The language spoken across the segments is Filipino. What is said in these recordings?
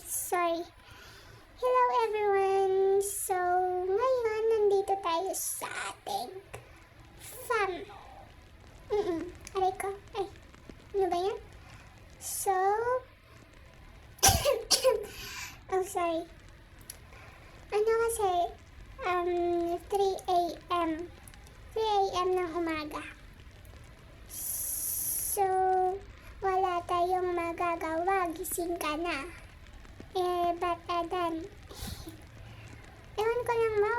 sorry. Hello everyone! So, ngayon nandito tayo sa ating fam. Aray ko. Ay, ano ba yan? So, oh sorry. Ano kasi, 3 a.m. 3 a.m. ng umaga. So, wala tayong magagawa. Gising ka na. Ba't adan? Ewan ko lang ba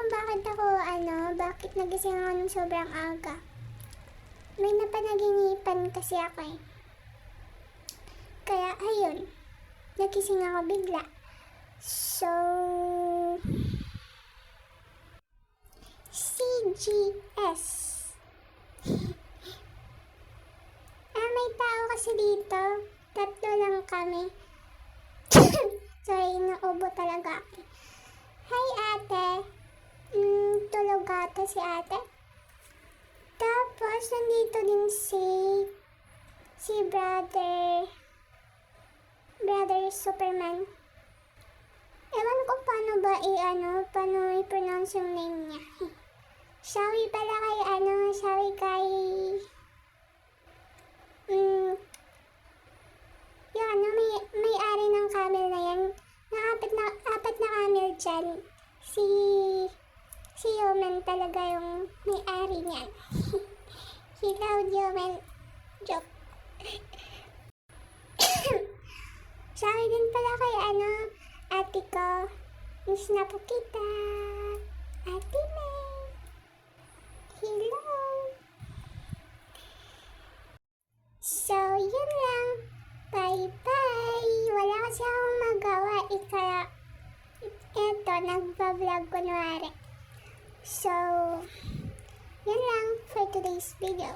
bakit nagising ako ng sobrang aga. May napanaginipan kasi ako eh. Kaya ayun, nagising ako bigla. So, CGS. May tao kasi dito. 3 lang kami. Sorry, naubo talaga ako. Hi ate. Tulog ata si ate. Tapos, nandito din si brother Superman. Ewan ko paano i-pronounce yung name niya. Shawi pala kay may-ari ng camel na yan. Apat na camel dyan. Si Yomen talaga yung may-ari niyan. Si Cloud Yomen. Joke. Sabi din pala kay ate ko. Miss na po kita. Ate May. Hello. So, yun lang. Bye-bye! Wala kasi akong magawa. Kaya, eto, nagpa-vlog kunwari. So, yun lang for today's video.